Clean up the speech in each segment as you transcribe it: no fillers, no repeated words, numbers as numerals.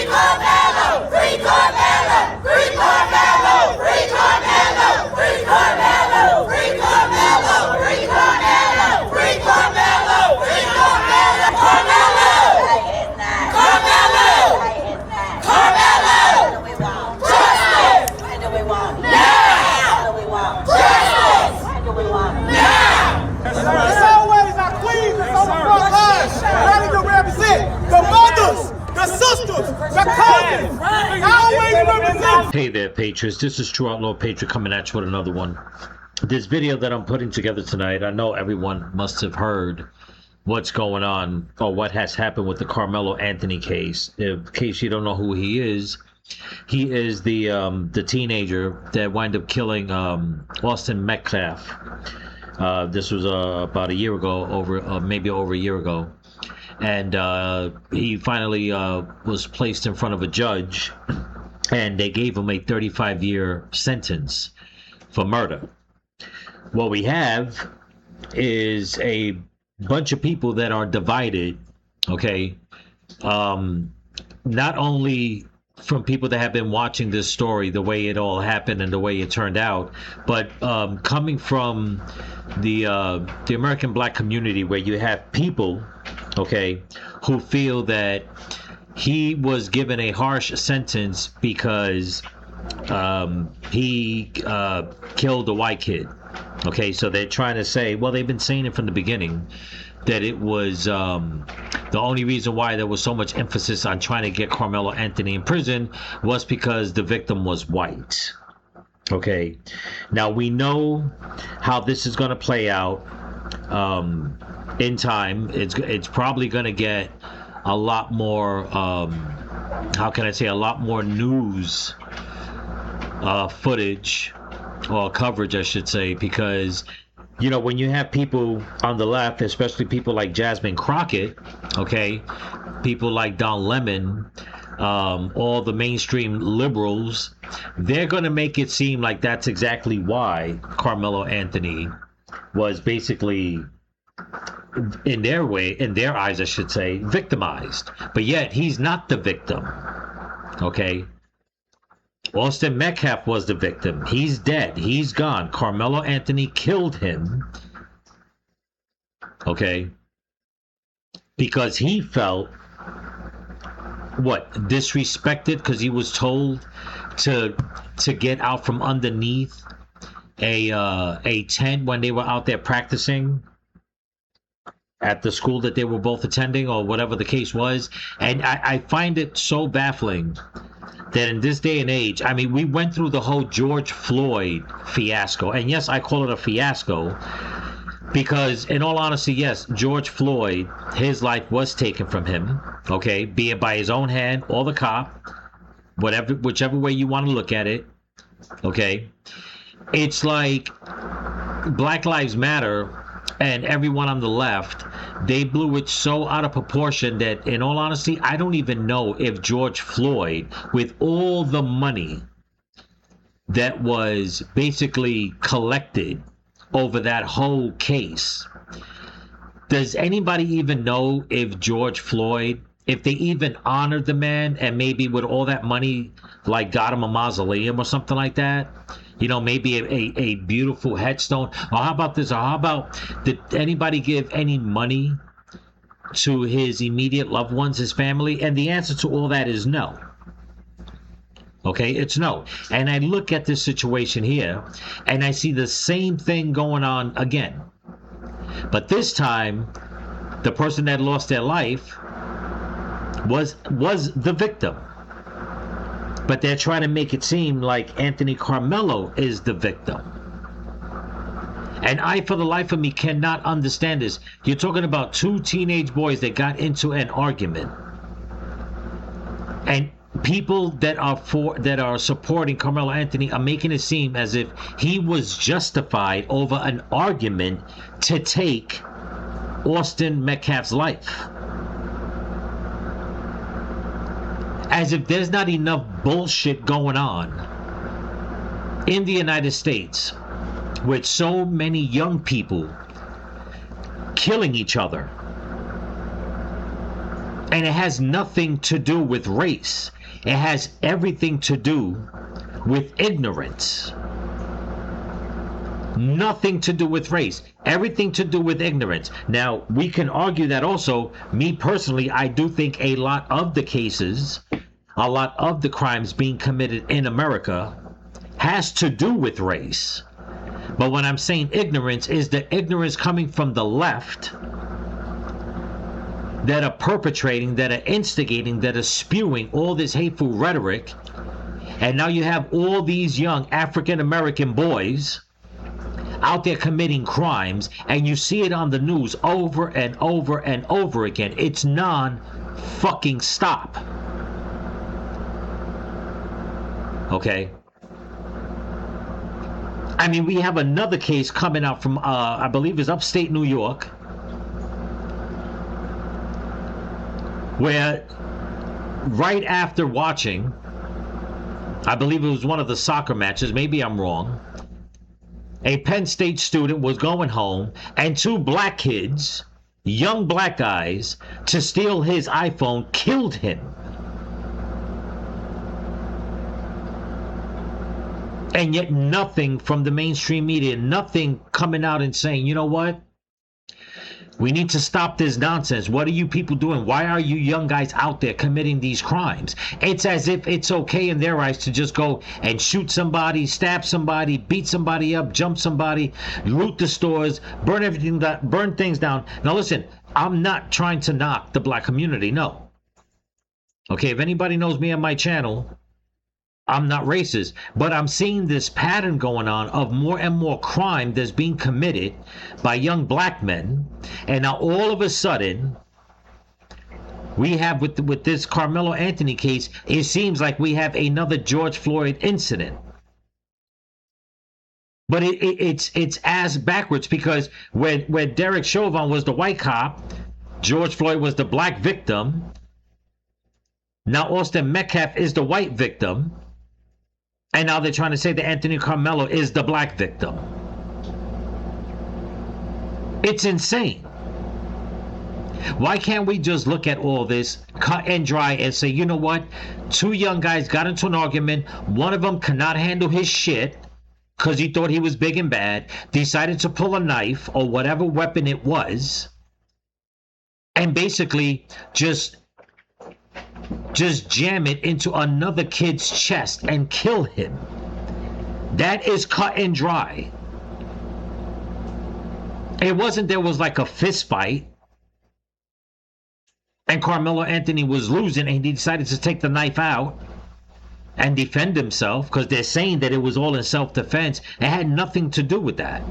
Carmelo! Free Carmelo! Free Carmelo! Free Carmelo! Free Carmelo! Free Carmelo! Free Carmelo! Free Carmelo! Free Carmelo! Carmelo! Carmelo! Carmelo! Justice! When do we want? Now! When do we want? Justice! When do we want? Now! It's always our queens that's on the front lines, ready to represent the mothers, the sisters, the cousins. Always represent. Hey there, Patriots. This is True Outlaw Patriot coming at you with another one. This video that I'm putting together tonight, I know everyone must have heard what's going on or what has happened with the Karmelo Anthony case. In case you don't know who he is the teenager that wound up killing Austin Metcalf. This was about a year ago, maybe over a year ago. And he finally was placed in front of a judge, and they gave him a 35-year sentence for murder. What we have is a bunch of people that are divided, okay? Not only from people that have been watching this story, the way it all happened and the way it turned out, but coming from the American black community, where you have people, okay, who feel that he was given a harsh sentence because he killed a white kid. Okay, so they're trying to say, well, they've been saying it from the beginning, that it was the only reason why there was so much emphasis on trying to get Karmelo Anthony in prison was because the victim was white. Okay, now we know how this is going to play out in time. It's probably going to get a lot more, how can I say, a lot more news footage or coverage, I should say, because you know, when you have people on the left, especially people like Jasmine Crockett, okay, people like Don Lemon, all the mainstream liberals, they're going to make it seem like that's exactly why Karmelo Anthony was basically, in their eyes, I should say, victimized. But yet, he's not the victim, okay? Austin Metcalf was the victim. He's dead. He's gone. Karmelo Anthony killed him, okay, because he felt, disrespected because he was told to get out from underneath a tent when they were out there practicing at the school that they were both attending, or whatever the case was. And I find it so baffling that in this day and age, I mean, we went through the whole George Floyd fiasco. And yes, I call it a fiasco because, in all honesty, yes, George Floyd, his life was taken from him, okay, be it by his own hand or the cop, whichever way you want to look at it, okay. It's like Black Lives Matter and everyone on the left, they blew it so out of proportion that, in all honesty, I don't even know if George Floyd, with all the money that was basically collected over that whole case, does anybody even know if George Floyd, if they even honored the man and maybe with all that money, like got him a mausoleum or something like that? You know, maybe a beautiful headstone. Or how about this? Or how about, did anybody give any money to his immediate loved ones, his family? And the answer to all that is no. Okay, it's no. And I look at this situation here, and I see the same thing going on again. But this time, the person that lost their life was the victim. But they're trying to make it seem like Anthony Karmelo is the victim. And I, for the life of me, cannot understand this. You're talking about two teenage boys that got into an argument. And people that are supporting Karmelo Anthony are making it seem as if he was justified over an argument to take Austin Metcalf's life. As if there's not enough bullshit going on in the United States with so many young people killing each other And it has nothing to do with race. It has everything to do with ignorance. Nothing to do with race. Everything to do with ignorance. Now, we can argue that also. Me personally, I do think a lot of the cases, a lot of the crimes being committed in America has to do with race. But when I'm saying ignorance, is the ignorance coming from the left that are perpetrating, that are instigating, that are spewing all this hateful rhetoric. And now you have all these young African American boys out there committing crimes, and you see it on the news over and over and over again. It's non-fucking stop. Okay? I mean, we have another case coming out from, I believe it's upstate New York, where right after watching, I believe it was one of the soccer matches, maybe I'm wrong, a Penn State student was going home and two black kids, young black guys, to steal his iPhone, killed him. And yet nothing from the mainstream media, nothing coming out and saying, you know what? We need to stop this nonsense. What are you people doing? Why are you young guys out there committing these crimes? It's as if it's okay in their eyes to just go and shoot somebody, stab somebody, beat somebody up, jump somebody, loot the stores, burn everything down, burn things down. Now listen, I'm not trying to knock the black community, no. Okay, if anybody knows me on my channel, I'm not racist, but I'm seeing this pattern going on of more and more crime that's being committed by young black men. And now all of a sudden, we have with this Karmelo Anthony case, it seems like we have another George Floyd incident. But it's as backwards, because where Derek Chauvin was the white cop, George Floyd was the black victim. Now Austin Metcalf is the white victim. And now they're trying to say that Anthony Karmelo is the black victim. It's insane. Why can't we just look at all this, cut and dry, and say, you know what? Two young guys got into an argument. One of them cannot handle his shit because he thought he was big and bad, decided to pull a knife or whatever weapon it was, and basically just jam it into another kid's chest and kill him. That is cut and dry. It wasn't there was like a fist fight and Karmelo Anthony was losing and he decided to take the knife out and defend himself, because they're saying that it was all in self-defense. It had nothing to do with that.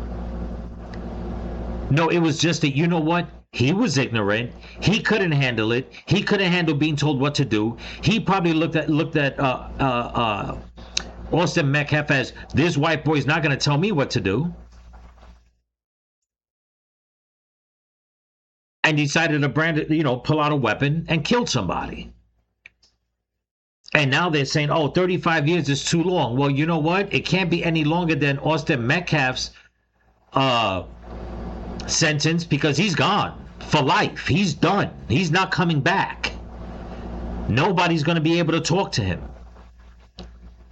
No, it was just that, you know what? He was ignorant. He couldn't handle it. He couldn't handle being told what to do. He probably looked at Austin Metcalf as, this white boy's not going to tell me what to do. And decided to pull out a weapon and kill somebody. And now they're saying, oh, 35 years is too long. Well, you know what? It can't be any longer than Austin Metcalf's sentence, because he's gone for life. He's done. He's not coming back. Nobody's going to be able to talk to him.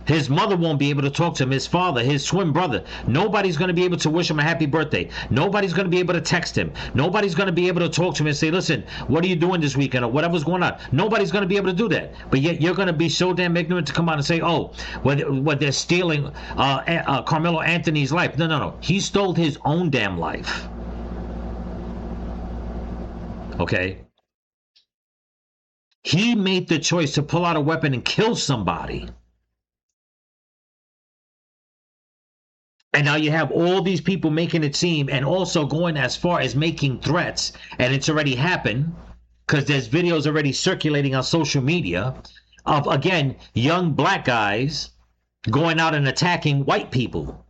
His mother won't be able to talk to him. His father, his twin brother. Nobody's going to be able to wish him a happy birthday. Nobody's going to be able to text him. Nobody's going to be able to talk to him and say, listen, what are you doing this weekend, or whatever's going on. Nobody's going to be able to do that. But yet you're going to be so damn ignorant to come out and say, oh, what they're stealing Karmelo Anthony's life. No. He stole his own damn life. Okay? He made the choice to pull out a weapon and kill somebody. And now you have all these people making it seem, and also going as far as making threats, and it's already happened, because there's videos already circulating on social media of, again, young black guys going out and attacking white people.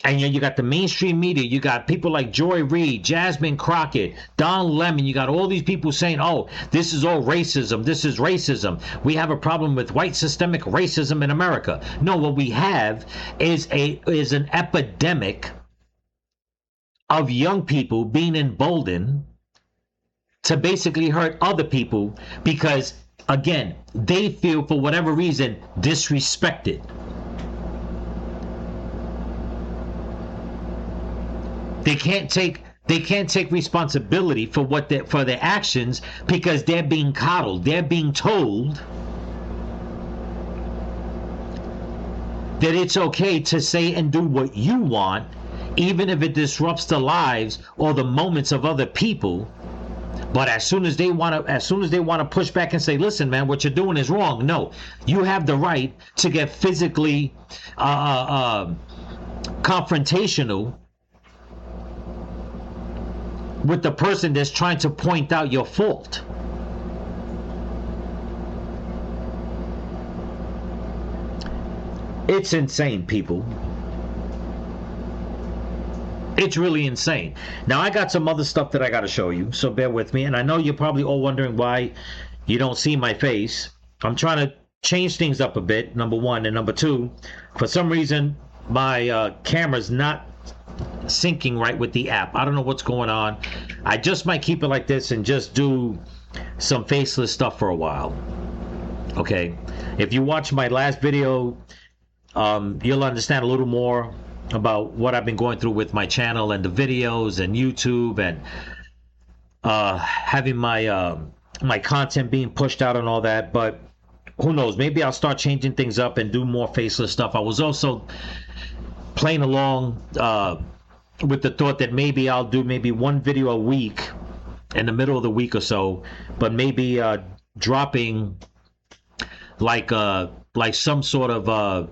And you got the mainstream media, you got people like Joy Reid, Jasmine Crockett, Don Lemon, you got all these people saying, oh, this is all racism, this is racism. We have a problem with white systemic racism in America. No, what we have is an epidemic of young people being emboldened to basically hurt other people because, again, they feel for whatever reason disrespected. They can't take responsibility for for their actions because they're being coddled. They're being told that it's okay to say and do what you want, even if it disrupts the lives or the moments of other people. But as soon as they want to push back and say, listen, man, what you're doing is wrong. No, you have the right to get physically confrontational with the person that's trying to point out your fault. It's insane, people. It's really insane. Now, I got some other stuff that I got to show you, so bear with me. And I know you're probably all wondering why you don't see my face. I'm trying to change things up a bit, number one. And number two, for some reason, my camera's not syncing right with the app. I don't know what's going on. I just might keep it like this and just do some faceless stuff for a while. Okay? If you watch my last video, you'll understand a little more about what I've been going through with my channel and the videos and YouTube and having my content being pushed out and all that. But who knows? Maybe I'll start changing things up and do more faceless stuff. I was also playing along with the thought that maybe I'll do maybe one video a week in the middle of the week or so, but maybe dropping like some sort of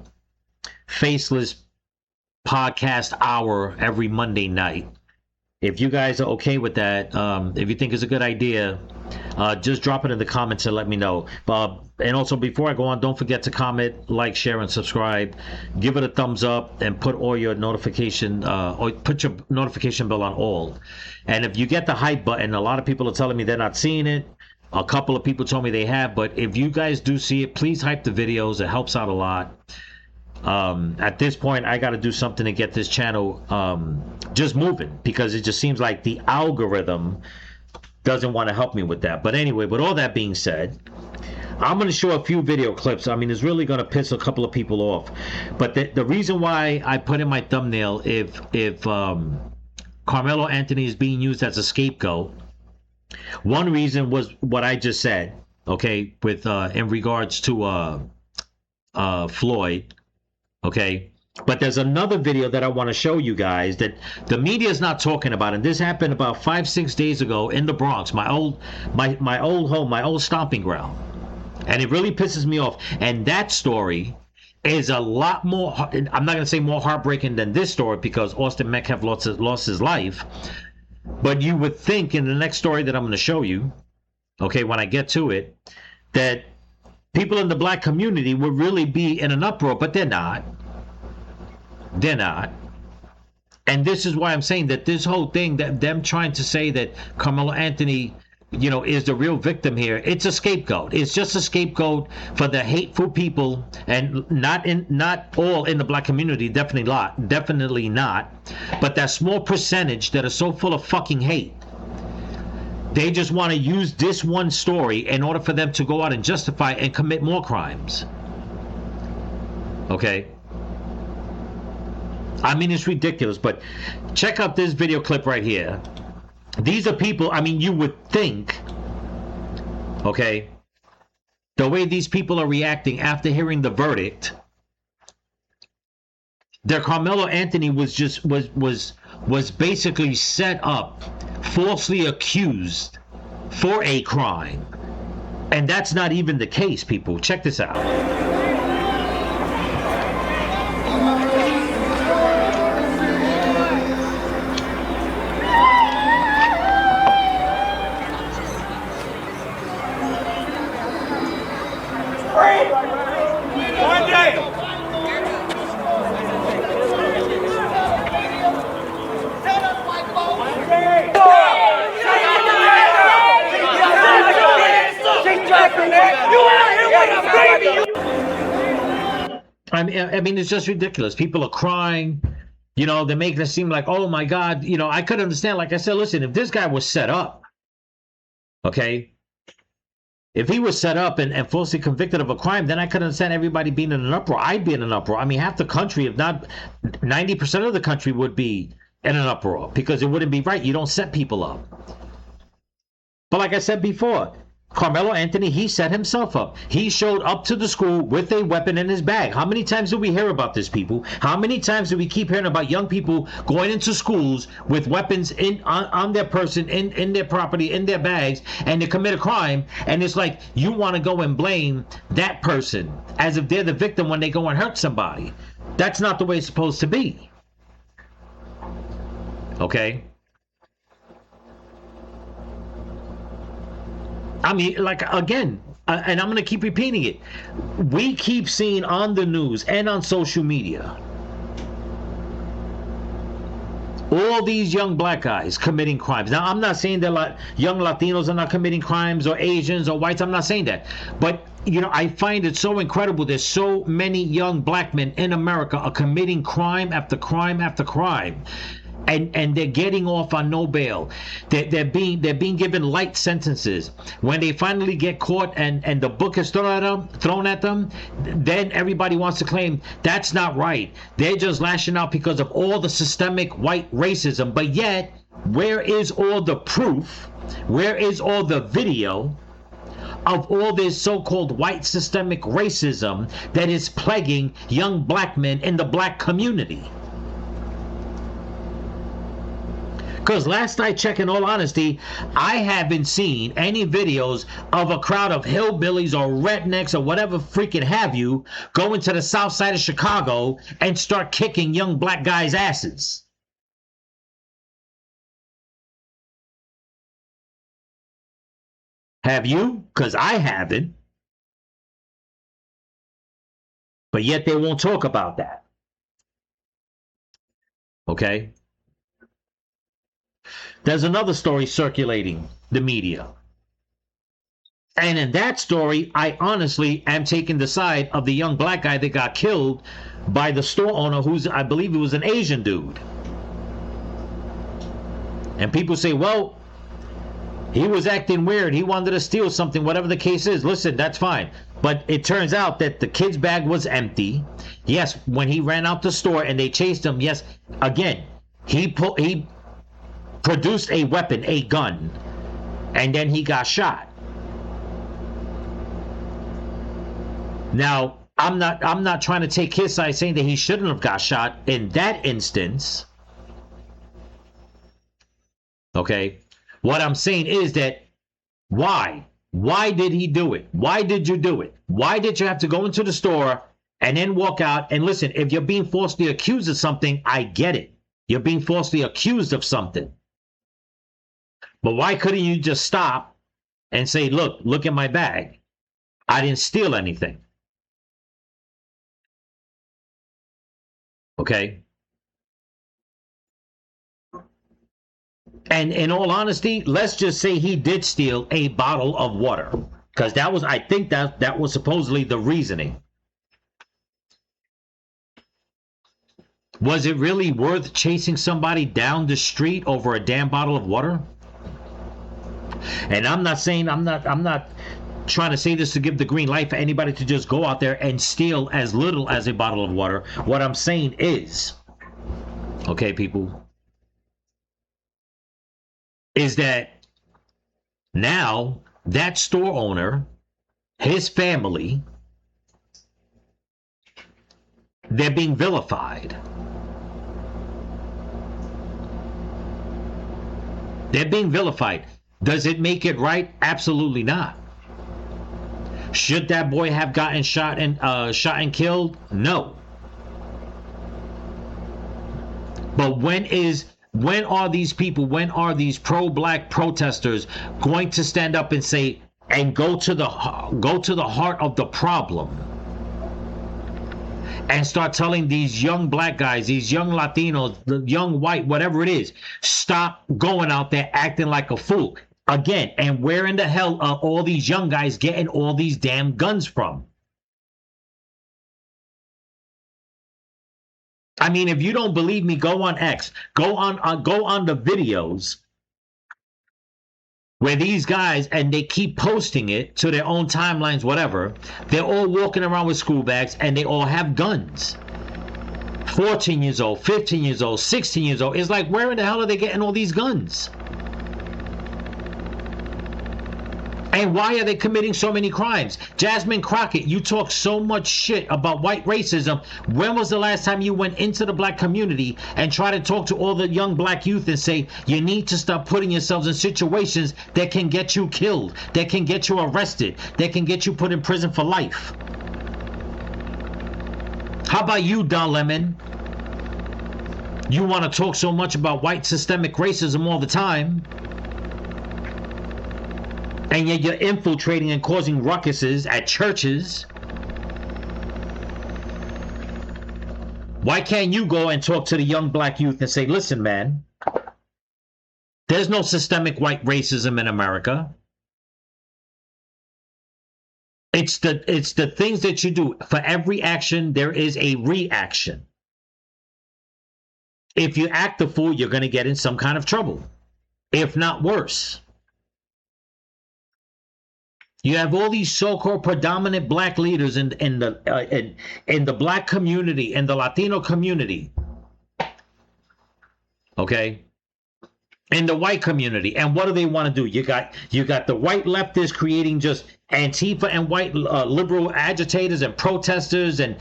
faceless podcast hour every Monday night. If you guys are okay with that, if you think it's a good idea, just drop it in the comments and let me know. And also, before I go on, don't forget to comment, like, share, and subscribe. Give it a thumbs up and put all your notification, or put your notification bell on all. And if you get the hype button, a lot of people are telling me they're not seeing it. A couple of people told me they have, but if you guys do see it, please hype the videos. It helps out a lot. At this point, I got to do something to get this channel just moving, because it just seems like the algorithm doesn't want to help me with that. But anyway, with all that being said, I'm going to show a few video clips. I mean, it's really going to piss a couple of people off. But the reason why I put in my thumbnail, if Karmelo Anthony is being used as a scapegoat, one reason was what I just said, okay, with in regards to Floyd. Okay, but there's another video that I want to show you guys that the media is not talking about, and this happened about 5-6 days ago in the Bronx, my old home, my old stomping ground, and it really pisses me off. And that story is a lot more, I'm not going to say more heartbreaking than this story, because Austin Metcalf lost his life, but you would think in the next story that I'm going to show you, okay, when I get to it, that people in the black community would really be in an uproar, but they're not. They're not. And this is why I'm saying that this whole thing, that them trying to say that Karmelo Anthony, you know, is the real victim here, it's a scapegoat. It's just a scapegoat for the hateful people, and not all in the black community, definitely not, but that small percentage that are so full of fucking hate. They just want to use this one story in order for them to go out and justify and commit more crimes. Okay? I mean, it's ridiculous, but check out this video clip right here. These are people, I mean, you would think, okay, the way these people are reacting after hearing the verdict, that Karmelo Anthony was basically set up, falsely accused for a crime. And that's not even the case, people. Check this out. I mean, it's just ridiculous. People are crying. You know, they're making it seem like, oh my God, you know, I could understand. Like I said, listen, if this guy was set up, okay, if he was set up and falsely convicted of a crime, then I could understand everybody being in an uproar. I'd be in an uproar. I mean, half the country, if not 90% of the country, would be in an uproar because it wouldn't be right. You don't set people up. But like I said before, Karmelo Anthony, he set himself up. He showed up to the school with a weapon in his bag. How many times do we hear about this, people? How many times do we keep hearing about young people going into schools with weapons on their person, in their property, in their bags, and they commit a crime, and it's like you want to go and blame that person as if they're the victim when they go and hurt somebody. That's not the way it's supposed to be. Okay? I mean, like, again, and I'm going to keep repeating it. We keep seeing on the news and on social media all these young black guys committing crimes. Now, I'm not saying that young Latinos are not committing crimes, or Asians or whites. I'm not saying that. But, you know, I find it so incredible. There's so many young black men in America are committing crime after crime after crime. And they're getting off on no bail. They're being given light sentences. When they finally get caught and the book is thrown at them, then everybody wants to claim that's not right. They're just lashing out because of all the systemic white racism. But yet, where is all the proof? Where is all the video of all this so-called white systemic racism that is plaguing young black men in the black community? Because last I checked, in all honesty, I haven't seen any videos of a crowd of hillbillies or rednecks or whatever freaking have you going to the south side of Chicago and start kicking young black guys' asses. Have you? Because I haven't. But yet they won't talk about that. Okay? There's another story circulating the media. And in that story, I honestly am taking the side of the young black guy that got killed by the store owner, I believe he was an Asian dude. And people say, well, he was acting weird. He wanted to steal something, whatever the case is. Listen, that's fine. But it turns out that the kid's bag was empty. Yes, when he ran out the store and they chased him, yes, again, he produced a weapon, a gun, and then he got shot. Now, I'm not trying to take his side saying that he shouldn't have got shot in that instance. Okay? What I'm saying is that why? Why did he do it? Why did you do it? Why did you have to go into the store and then walk out? And listen, if you're being falsely accused of something, I get it. You're being falsely accused of something. But why couldn't you just stop and say, look at my bag. I didn't steal anything. Okay? And in all honesty, let's just say he did steal a bottle of water. Because I think that was supposedly the reasoning. Was it really worth chasing somebody down the street over a damn bottle of water? And I'm not trying to say this to give the green light for anybody to just go out there and steal as little as a bottle of water. What I'm saying is, okay, people, is that now that store owner, his family, they're being vilified. They're being vilified. Does it make it right? Absolutely not. Should that boy have gotten shot and killed? No. But when are these pro-black protesters going to stand up and say and go to the heart of the problem and start telling these young black guys, these young Latinos, the young white, whatever it is, stop going out there acting like a fool? Again, and where in the hell are all these young guys getting all these damn guns from? I mean, if you don't believe me, go on X. Go on the videos where these guys, and they keep posting it to their own timelines, whatever. They're all walking around with school bags, and they all have guns. 14 years old, 15 years old, 16 years old. It's like, where in the hell are they getting all these guns? And why are they committing so many crimes? Jasmine Crockett, you talk so much shit about white racism. When was the last time you went into the black community and tried to talk to all the young black youth and say, you need to stop putting yourselves in situations that can get you killed, that can get you arrested, that can get you put in prison for life? How about you, Don Lemon? You want to talk so much about white systemic racism all the time, and yet you're infiltrating and causing ruckuses at churches. Why can't you go and talk to the young black youth and say, listen, man, there's no systemic white racism in America. It's the things that you do. For every action, there is a reaction. If you act the fool, you're going to get in some kind of trouble, if not worse. You have all these so-called predominant black leaders in the black community, in the Latino community, okay, in the white community, and what do they want to do? You got the white leftists creating just Antifa and white liberal agitators and protesters and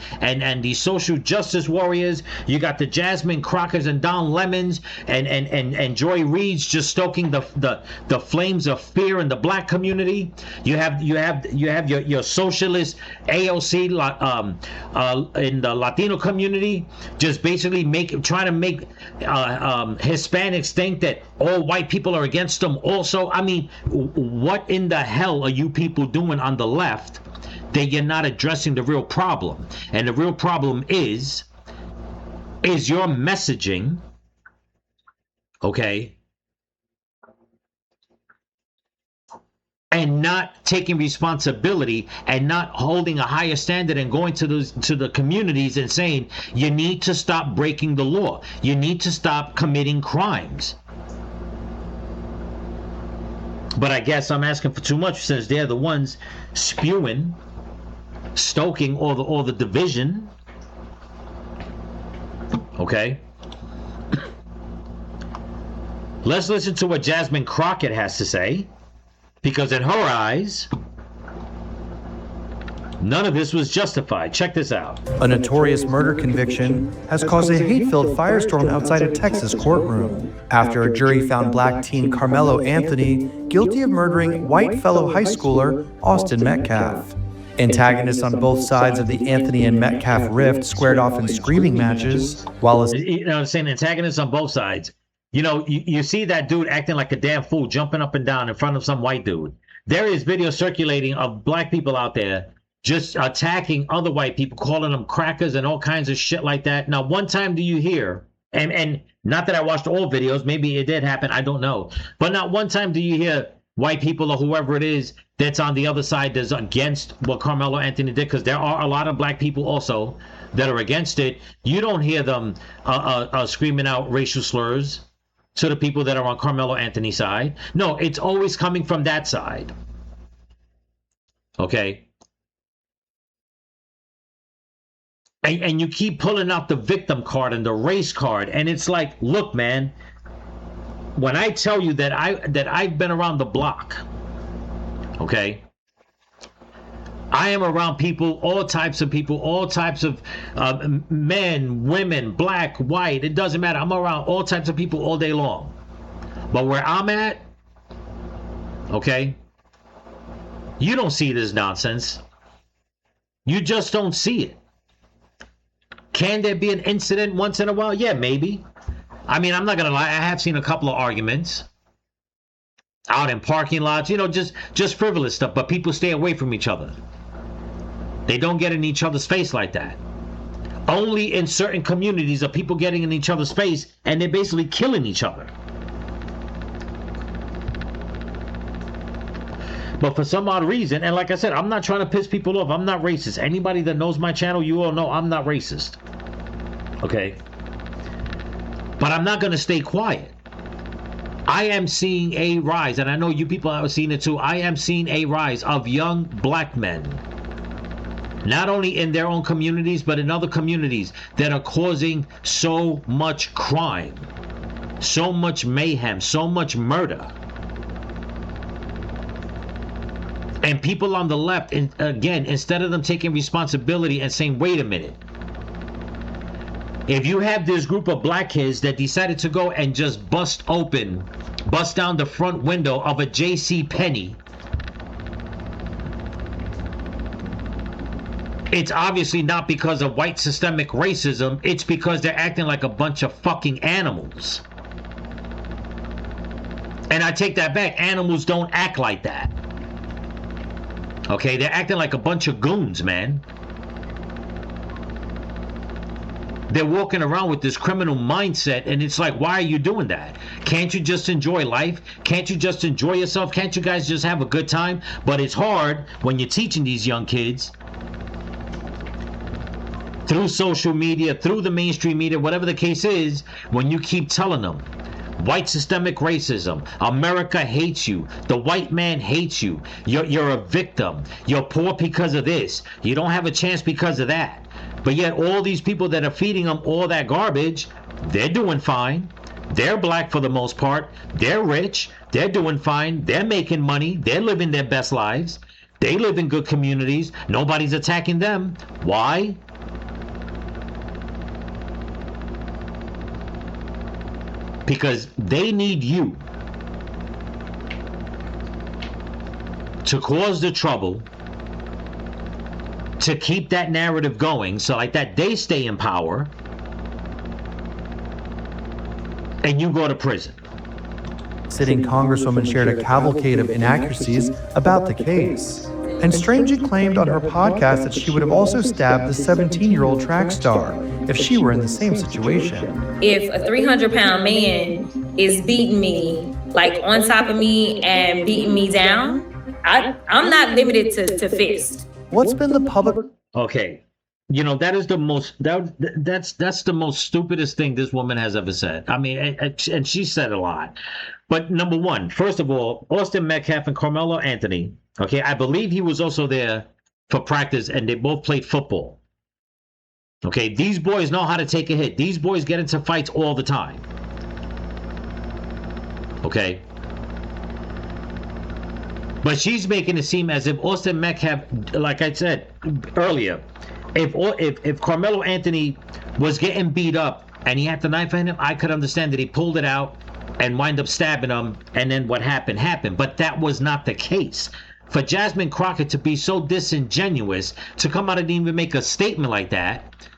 these social justice warriors. You got the Jasmine Crockers and Don Lemons and Joy Reids just stoking the flames of fear in the black community. You have your socialist AOC in the Latino community, just basically trying to make Hispanics think that all white people are against them also. I mean, what in the hell are you people doing on the left that you're not addressing the real problem? And the real problem is your messaging, okay, and not taking responsibility and not holding a higher standard and going to the communities and saying, you need to stop breaking the law, you need to stop committing crimes. But I guess I'm asking for too much, since they're the ones stoking all the division. Okay. Let's listen to what Jasmine Crockett has to say, because in her eyes, none of this was justified. Check this out. A notorious murder conviction has caused a hate-filled firestorm outside a Texas courtroom after a jury found black teen Karmelo Anthony guilty of murdering white fellow high schooler Austin Metcalf. Antagonists on both sides of the Anthony and Metcalf rift squared off in screaming matches, while I'm saying antagonists on both sides. You see that dude acting like a damn fool, jumping up and down in front of some white dude. There is video circulating of black people out there just attacking other white people, calling them crackers and all kinds of shit like that. Now, one time do you hear, and not that I watched all videos, maybe it did happen, I don't know, but not one time do you hear white people or whoever it is that's on the other side that's against what Karmelo Anthony did, because there are a lot of black people also that are against it. You don't hear them screaming out racial slurs to the people that are on Karmelo Anthony's side. No, it's always coming from that side. Okay? And you keep pulling out the victim card and the race card, and it's like, look, man, when I tell you that I've been around the block, okay, I am around people, all types of men, women, black, white, it doesn't matter. I'm around all types of people all day long. But where I'm at, okay, you don't see this nonsense. You just don't see it. Can there be an incident once in a while? Yeah, maybe. I mean, I'm not going to lie. I have seen a couple of arguments out in parking lots, just frivolous stuff, but people stay away from each other. They don't get in each other's face like that. Only in certain communities are people getting in each other's face, and they're basically killing each other. But for some odd reason, and like I said, I'm not trying to piss people off. I'm not racist. Anybody that knows my channel, you all know I'm not racist. Okay? But I'm not going to stay quiet. I am seeing a rise, and I know you people are seeing it too. I am seeing a rise of young black men, not only in their own communities, but in other communities that are causing so much crime, so much mayhem, so much murder. And people on the left, again, instead of them taking responsibility and saying, wait a minute, if you have this group of black kids that decided to go and just bust down the front window of a J.C. Penney, it's obviously not because of white systemic racism. It's because they're acting like a bunch of fucking animals. And I take that back. Animals don't act like that. Okay, they're acting like a bunch of goons, man. They're walking around with this criminal mindset, and it's like, why are you doing that? Can't you just enjoy life? Can't you just enjoy yourself? Can't you guys just have a good time? But it's hard when you're teaching these young kids through social media, through the mainstream media, whatever the case is, when you keep telling them, white systemic racism, America hates you, the white man hates you, you're a victim, you're poor because of this, you don't have a chance because of that. But yet all these people that are feeding them all that garbage, they're doing fine. They're black for the most part. They're rich. They're doing fine. They're making money. They're living their best lives. They live in good communities. Nobody's attacking them. Why? Because they need you to cause the trouble, to keep that narrative going, so like that they stay in power and you go to prison. Sitting Congresswoman shared a cavalcade of inaccuracies about the case, and strangely claimed on her podcast that she would have also stabbed the 17-year-old track star if she were in the same situation. If a 300-pound man is beating me, like on top of me and beating me down, I'm not limited to fist. What's been the public... Okay, you know, that is the most, that's the most stupidest thing this woman has ever said. I mean, and she said a lot. But number one, first of all, Austin Metcalf and Karmelo Anthony, okay, I believe he was also there for practice, and they both played football. Okay, these boys know how to take a hit. These boys get into fights all the time. Okay? But she's making it seem as if Austin Metcalf, like I said earlier, if Karmelo Anthony was getting beat up and he had the knife in him, I could understand that he pulled it out and wind up stabbing him, and then what happened. But that was not the case. For Jasmine Crockett to be so disingenuous, to come out and even make a statement like that,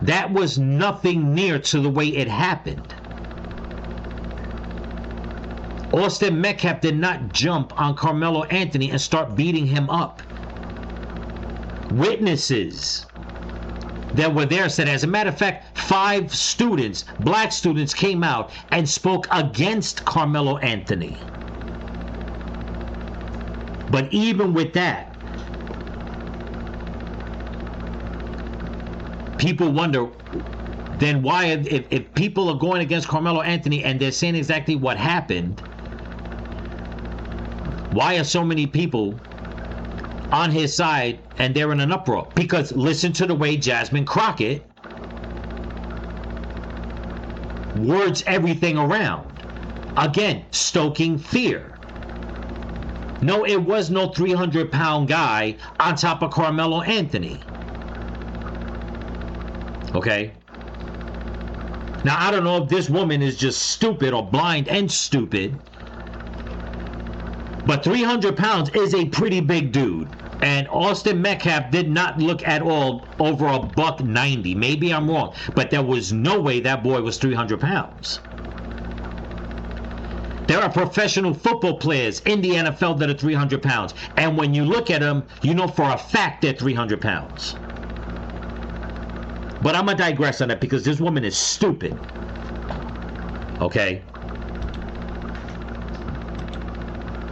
that was nothing near to the way it happened. Austin Metcalf did not jump on Karmelo Anthony and start beating him up. Witnesses that were there said, as a matter of fact, 5 students, black students, came out and spoke against Karmelo Anthony. But even with that, people wonder, then why, if people are going against Karmelo Anthony and they're saying exactly what happened, why are so many people on his side and they're in an uproar? Because listen to the way Jasmine Crockett words everything around. Again, stoking fear. No, it was no 300-pound guy on top of Karmelo Anthony. Okay? Now, I don't know if this woman is just stupid or blind and stupid, but 300 pounds is a pretty big dude. And Austin Metcalf did not look at all over a $190. Maybe I'm wrong, but there was no way that boy was 300 pounds. There are professional football players in the NFL that are 300 pounds. And when you look at them, you know for a fact they're 300 pounds. But I'm going to digress on that because this woman is stupid. Okay?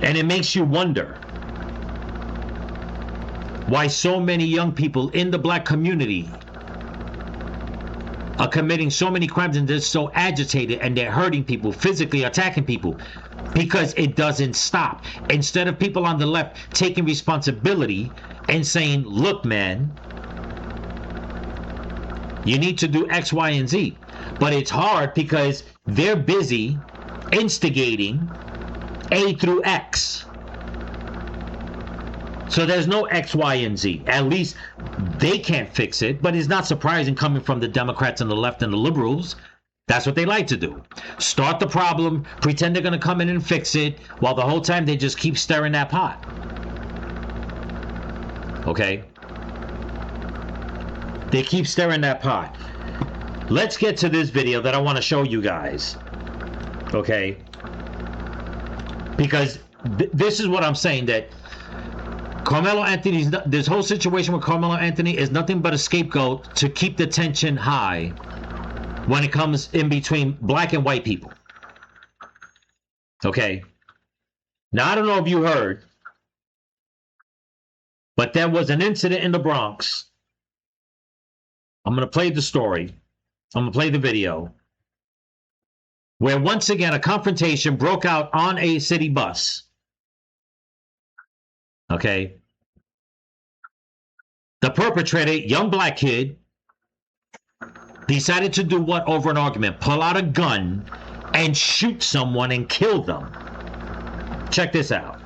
And it makes you wonder why so many young people in the black community are committing so many crimes and they're so agitated and they're hurting people, physically attacking people, because it doesn't stop. Instead of people on the left taking responsibility and saying, look, man, you need to do X, Y, and Z. But it's hard because they're busy instigating A through X. So there's no X, Y, and Z. At least they can't fix it, but it's not surprising coming from the Democrats and the left and the liberals. That's what they like to do. Start the problem, pretend they're going to come in and fix it, while the whole time they just keep stirring that pot. Okay? They keep stirring that pot. Let's get to this video that I want to show you guys. Okay? Because this is what I'm saying, that Karmelo Anthony's, this whole situation with Karmelo Anthony is nothing but a scapegoat to keep the tension high when it comes in between black and white people. Okay? Now, I don't know if you heard, but there was an incident in the Bronx. I'm going to play the story. I'm going to play the video, where once again a confrontation broke out on a city bus. Okay. The perpetrator, young black kid, decided to do what over an argument? Pull out a gun and shoot someone and kill them. Check this out.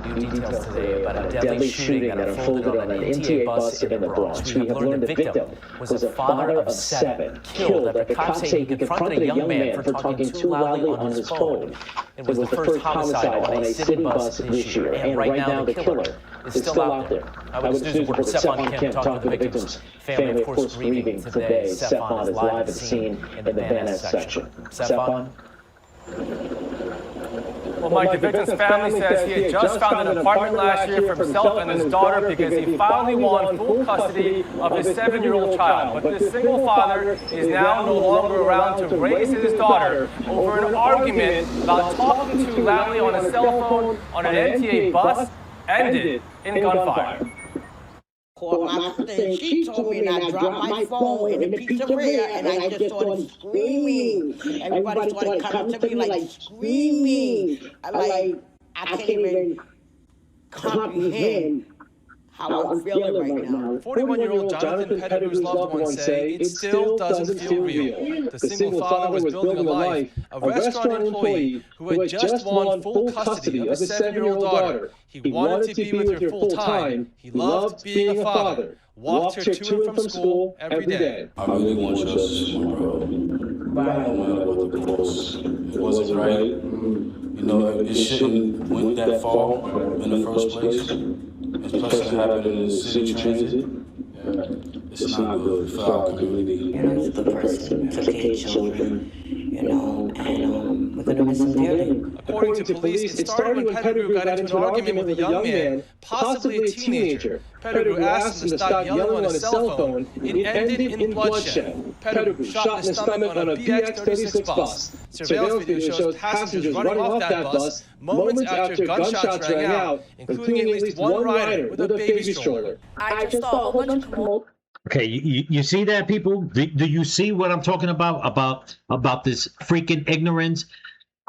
New details today about a deadly shooting that unfolded on an NTA bus in the Bronx. We have learned the victim was a father of 7, killed after cops say he confronted a young man for talking too loudly on his phone. It was the first homicide on a city bus this year, and right now the killer is still out there. Eyewitness News reporter Stephon Kemp talking to the victim's family, of course, grieving today. Stephon is live at the scene in the Van Ness section. Stephon? Well, Mike, the victim's family says he had just found an apartment last year for himself and his daughter because he finally won full custody of his 7-year-old child. But this single father is now no longer around to raise his daughter over an argument about talking too loudly on a cell phone on an NTA bus ended in gunfire. My sister, she told me, and I dropped my phone in the pizzeria, and I just started screaming. Everybody started coming to me like screaming. I can't even comprehend how I'm feeling right now. 41-year-old Jonathan Pettigrew's loved ones say it still doesn't feel real. The single father was building a life, a restaurant employee who had just won full custody of his 7-year-old daughter. He wanted to be with her full time. He loved being a father. Walked her to and from school every day. I really want justice for my bro. I don't know what the cause. It wasn't right. You know, it shouldn't went that far in the first place. Plus it happened in the city transit. It's not good for our community. You know, he's a good person, took care of children, you know, and we're going to miss him dearly. According to police, it started when Pettigrew got into an argument with a young man, possibly a teenager. Pettigrew asked him to stop yelling on his cell phone. It ended in bloodshed. Pettigrew shot in the stomach on a BX-36 bus. Surveillance video shows passengers running off that bus moments after gunshots rang out, including at least one rider with a baby stroller. I just saw a whole bunch of people. Okay, you see that, people? Do you see what I'm talking about this freaking ignorance?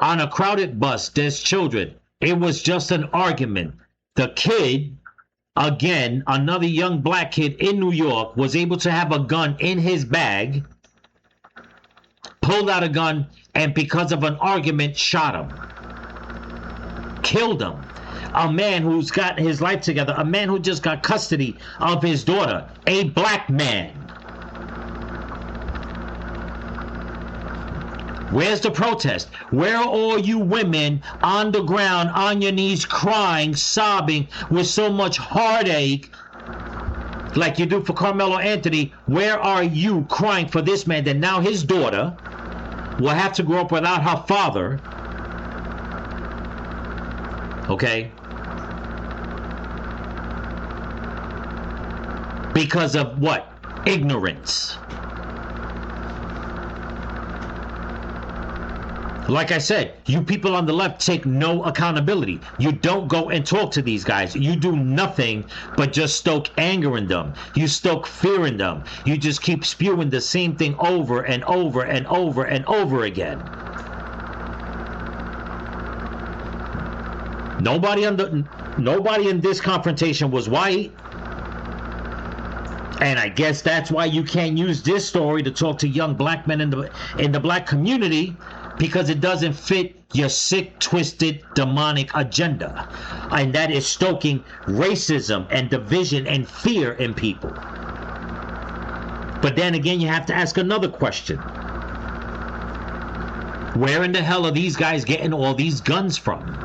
On a crowded bus, there's children. It was just an argument. The kid, again, another young black kid in New York, was able to have a gun in his bag, pulled out a gun, and because of an argument, shot him. Killed him. A man who's got his life together, a man who just got custody of his daughter, a black man. Where's the protest? Where are all you women on the ground, on your knees, crying, sobbing, with so much heartache, like you do for Karmelo Anthony? Where are you crying for this man that now his daughter will have to grow up without her father? Okay? Because of what? Ignorance. Like I said, you people on the left take no accountability. You don't go and talk to these guys. You do nothing but just stoke anger in them. You stoke fear in them. You just keep spewing the same thing over and over and over and over again. Nobody in this confrontation was white. And I guess that's why you can't use this story to talk to young black men in the black community, because it doesn't fit your sick, twisted, demonic agenda. And that is stoking racism and division and fear in people. But then again, you have to ask another question. Where in the hell are these guys getting all these guns from?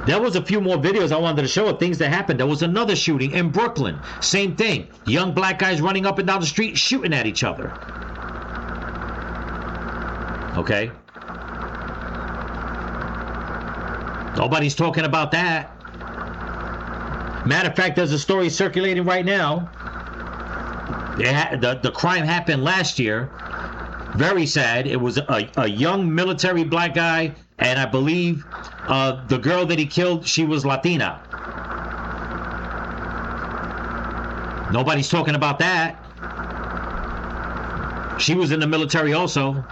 There was a few more videos I wanted to show of things that happened. There was another shooting in Brooklyn. Same thing. Young black guys running up and down the street shooting at each other. Okay? Nobody's talking about that. Matter of fact, there's a story circulating right now. The crime happened last year. Very sad. It was a young military black guy, and I believe the girl that he killed, she was Latina. Nobody's talking about that. She was in the military also.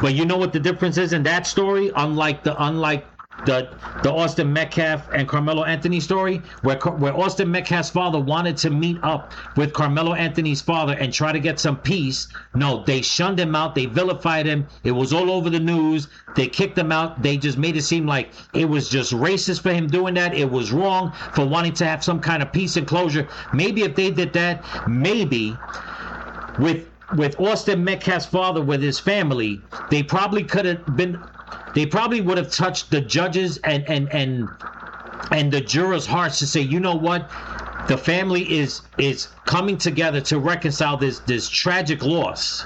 But you know what the difference is in that story? Unlike the Austin Metcalf and Karmelo Anthony story, where Austin Metcalf's father wanted to meet up with Karmelo Anthony's father and try to get some peace. No, they shunned him out. They vilified him. It was all over the news. They kicked him out. They just made it seem like it was just racist for him doing that. It was wrong for wanting to have some kind of peace and closure. Maybe if they did that, maybe with Austin Metcalf's father, with his family, they probably could have been. They probably would have touched the judges and the jurors' hearts to say, you know what, the family is coming together to reconcile this tragic loss.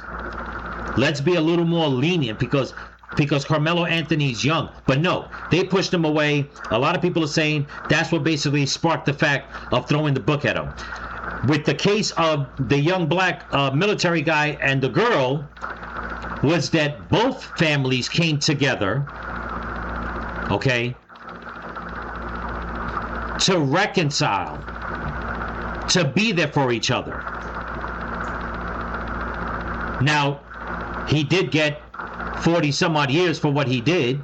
Let's be a little more lenient because Karmelo Anthony's young. But no, they pushed him away. A lot of people are saying that's what basically sparked the fact of throwing the book at him. With the case of the young black military guy and the girl, was that both families came together, okay, to reconcile, to be there for each other. Now, he did get 40 some odd years for what he did.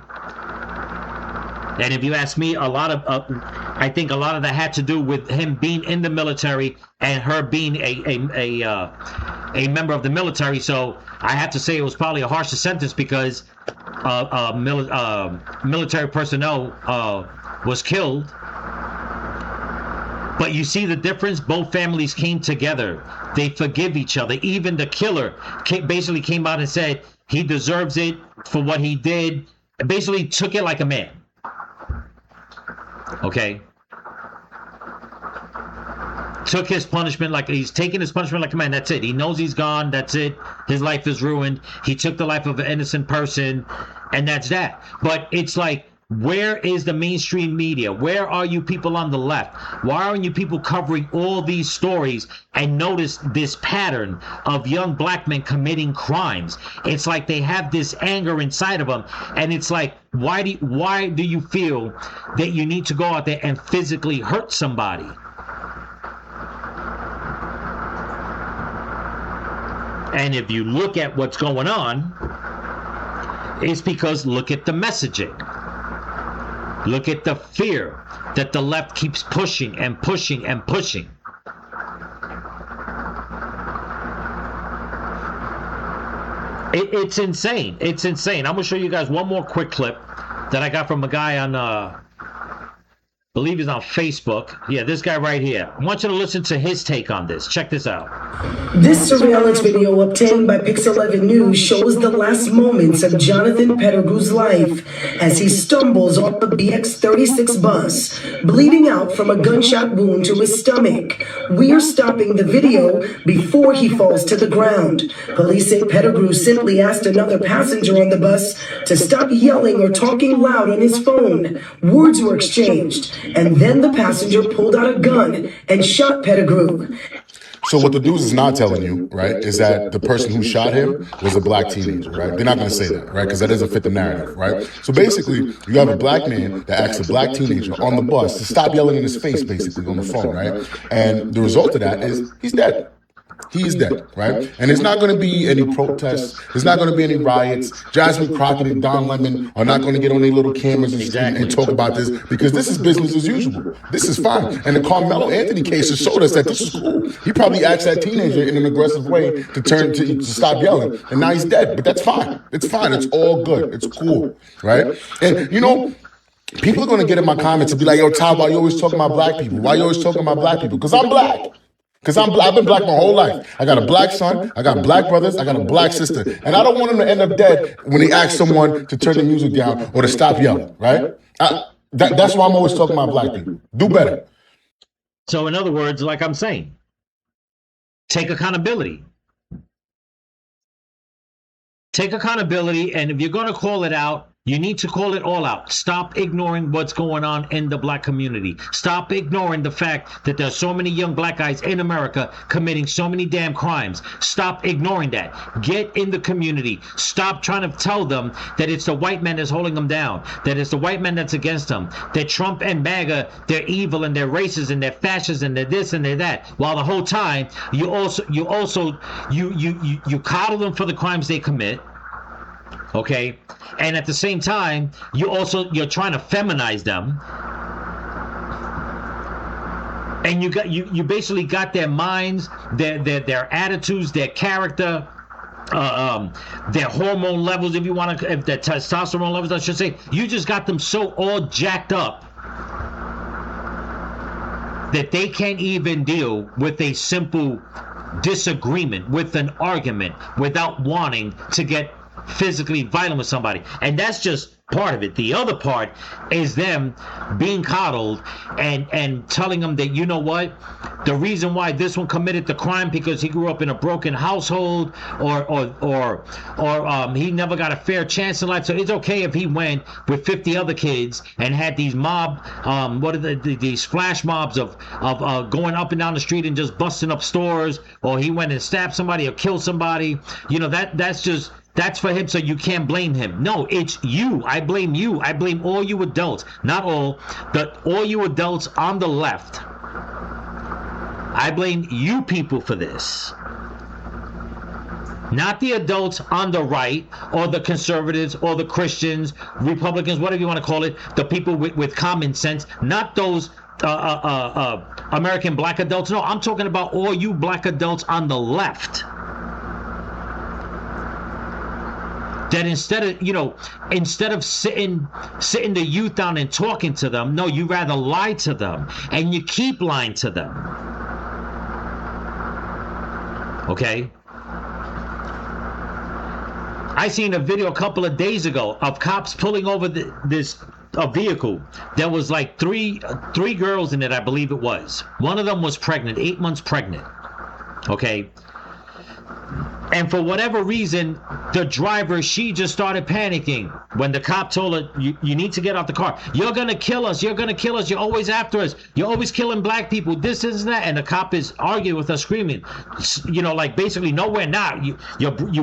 And if you ask me, I think a lot of that had to do with him being in the military and her being a member of the military. So I have to say it was probably a harsher sentence because military personnel was killed. But you see the difference? Both families came together. They forgive each other. Even the killer basically came out and said he deserves it for what he did. Basically took it like a man. Okay? Took his punishment like he's taking his punishment like a man. That's it. He knows he's gone. That's it. His life is ruined. He took the life of an innocent person, and that's that. But it's like, where is the mainstream media? Where are you people on the left? Why aren't you people covering all these stories and notice this pattern of young black men committing crimes? It's like they have this anger inside of them, and it's like, why do you feel that you need to go out there and physically hurt somebody? And if you look at what's going on, it's because look at the messaging. Look at the fear that the left keeps pushing and pushing and pushing. It's insane. It's insane. I'm going to show you guys one more quick clip that I got from a guy on, I believe he's on Facebook. Yeah, this guy right here. I want you to listen to his take on this. Check this out. This surveillance video obtained by Pix 11 News shows the last moments of Jonathan Pettigrew's life as he stumbles off the BX36 bus, bleeding out from a gunshot wound to his stomach. We are stopping the video before he falls to the ground. Police say Pettigrew simply asked another passenger on the bus to stop yelling or talking loud on his phone. Words were exchanged. and then the passenger pulled out a gun and shot Pettigrew. So what the news is not telling you, right, is that the person who shot him was a black teenager, right? They're not going to say that, right, because that doesn't fit the narrative, right? So basically, you have a black man that asks a black teenager on the bus to stop yelling in his face, basically, on the phone, right? And the result of that is he's dead. He is dead, right? And there's not going to be any protests. There's not going to be any riots. Jasmine Crockett and Don Lemon are not going to get on their little cameras and talk about this because this is business as usual. This is fine. And the Karmelo Anthony case has showed us that this is cool. He probably asked that teenager in an aggressive way to stop yelling, and now he's dead. But that's fine. It's fine. It's all good. It's cool, right? And, you know, people are going to get in my comments and be like, yo, Ty, why you always talking about black people? Why you always talking about black people? Because I'm black. Because I've been black my whole life. I got a black son, I got black brothers, I got a black sister. And I don't want them to end up dead when they ask someone to turn the music down or to stop yelling, right? That's why I'm always talking about black people. Do better. So in other words, like I'm saying, take accountability. Take accountability, and if you're going to call it out, you need to call it all out. Stop ignoring what's going on in the black community. Stop ignoring the fact that there's so many young black guys in America committing so many damn crimes. Stop ignoring that. Get in the community. Stop trying to tell them that it's the white man that's holding them down, that it's the white man that's against them, that Trump and MAGA, they're evil and they're racist and they're fascist and they're this and they're that. While the whole time you coddle them for the crimes they commit. Okay, and at the same time, you're trying to feminize them, and you basically got their minds, their attitudes, their character, their hormone levels, if you want to, if their testosterone levels, I should say. You just got them so all jacked up that they can't even deal with a simple disagreement, with an argument, without wanting to get physically violent with somebody. And that's just part of it. The other part is them being coddled and telling them that, you know what, the reason why this one committed the crime because he grew up in a broken household or he never got a fair chance in life, so it's okay if he went with 50 other kids and had these mob these flash mobs of going up and down the street and just busting up stores, or he went and stabbed somebody or killed somebody. You know, that's for him, so you can't blame him. No, it's you. I blame you. I blame all you adults. Not all, but all you adults on the left. I blame you people for this. Not the adults on the right, or the conservatives, or the Christians, Republicans, whatever you want to call it, the people with common sense. Not those American black adults. No, I'm talking about all you black adults on the left. That instead of sitting the youth down and talking to them, no, you rather lie to them, and you keep lying to them. Okay? I seen a video a couple of days ago of cops pulling over a vehicle. There was like three girls in it, I believe it was. One of them was pregnant, 8 months pregnant. Okay? And for whatever reason, the driver, she just started panicking when the cop told her, you need to get out the car. You're going to kill us. You're going to kill us. You're always after us. You're always killing black people. This is that. And the cop is arguing with her, screaming, you know, like basically, no, we're not. You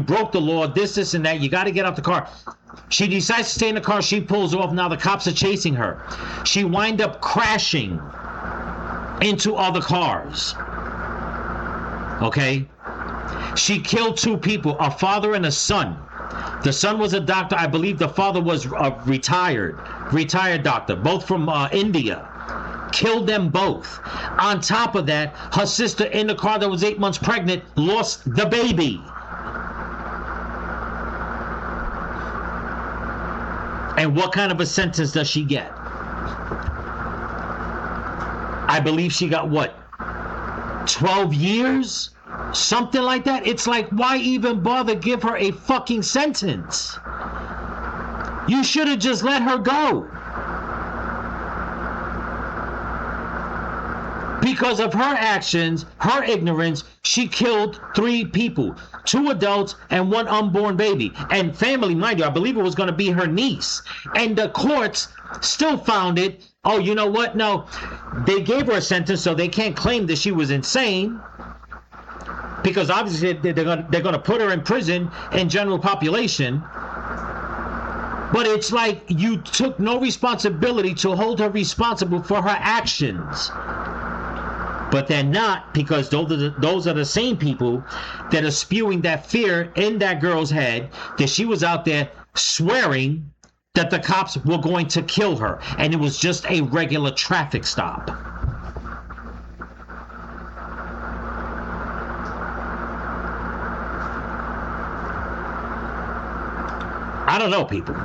broke the law, this, and that. You got to get out the car. She decides to stay in the car. She pulls off. Now the cops are chasing her. She winds up crashing into other cars. Okay? She killed two people, a father and a son. The son was a doctor. I believe the father was a retired doctor, both from India. Killed them both. On top of that, her sister in the car that was 8 months pregnant lost the baby. And what kind of a sentence does she get? I believe she got what? 12 years? Something like that. It's like, why even bother give her a fucking sentence? You should have just let her go. Because of her actions, her ignorance, she killed 3 people, 2 adults and 1 unborn baby. And family, mind you, I believe it was going to be her niece. And the courts still found it. Oh, you know what? No, they gave her a sentence, so they can't claim that she was insane. Because obviously they're going to put her in prison in general population. But it's like you took no responsibility to hold her responsible for her actions. But they're not, because those are the same people that are spewing that fear in that girl's head that she was out there swearing that the cops were going to kill her, and it was just a regular traffic stop. I don't know, people.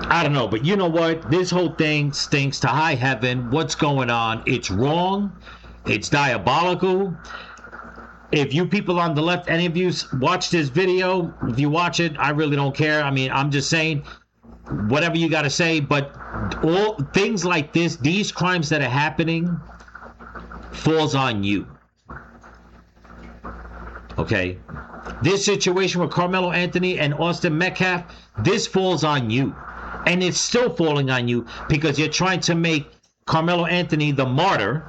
I don't know, but you know what? This whole thing stinks to high heaven. What's going on? It's wrong. It's diabolical. If you people on the left, any of you watch this video, if you watch it, I really don't care. I mean, I'm just saying, whatever you got to say, but all things like this, these crimes that are happening, falls on you. Okay? This situation with Karmelo Anthony and Austin Metcalf, this falls on you. And it's still falling on you because you're trying to make Karmelo Anthony the martyr.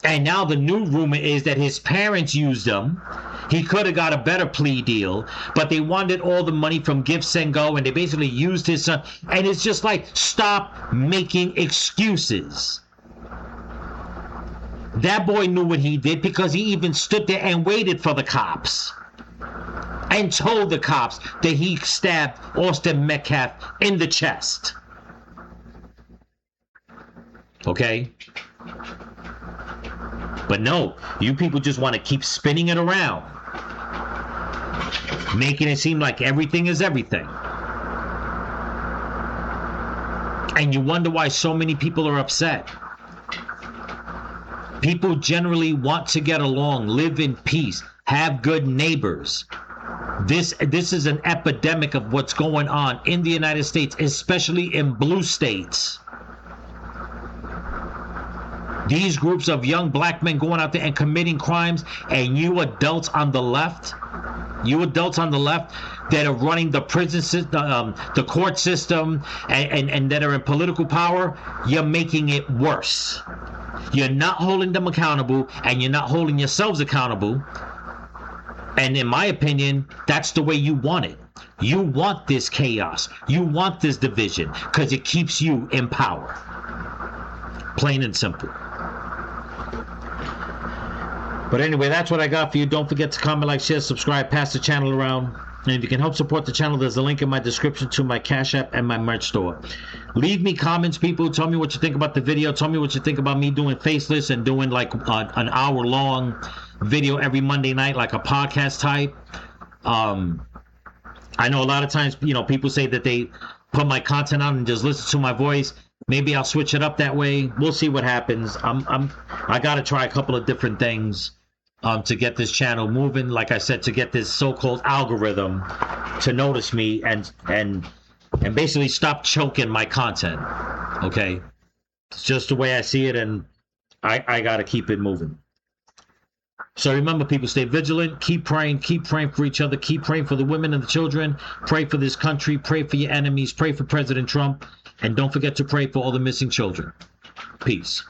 And now the new rumor is that his parents used him. He could have got a better plea deal, but they wanted all the money from Give, Send, Go, and they basically used his son. And it's just like, stop making excuses. That boy knew what he did because he even stood there and waited for the cops. And told the cops that he stabbed Austin Metcalf in the chest. Okay? But no, you people just want to keep spinning it around. Making it seem like everything is everything. And you wonder why so many people are upset. People generally want to get along, live in peace, have good neighbors. This is an epidemic of what's going on in the United States, especially in blue states. These groups of young black men going out there and committing crimes, and you adults on the left that are running the prison system, the court system, and that are in political power, you're making it worse. You're not holding them accountable, and you're not holding yourselves accountable. And in my opinion, that's the way you want it. You want this chaos. You want this division because it keeps you in power. Plain and simple. But anyway, that's what I got for you. Don't forget to comment, like, share, subscribe, pass the channel around. And if you can help support the channel, there's a link in my description to my Cash App and my merch store. Leave me comments, people. Tell me what you think about the video. Tell me what you think about me doing faceless and doing like an hour-long video every Monday night, like a podcast type. I know a lot of times, you know, people say that they put my content on and just listen to my voice. Maybe I'll switch it up that way. We'll see what happens. I got to try a couple of different things to get this channel moving. Like I said, to get this so-called algorithm to notice me and basically stop choking my content. Okay, it's just the way I see it, and I got to keep it moving. So remember, people, stay vigilant, keep praying for each other, keep praying for the women and the children, pray for this country, pray for your enemies, pray for President Trump, and don't forget to pray for all the missing children. Peace.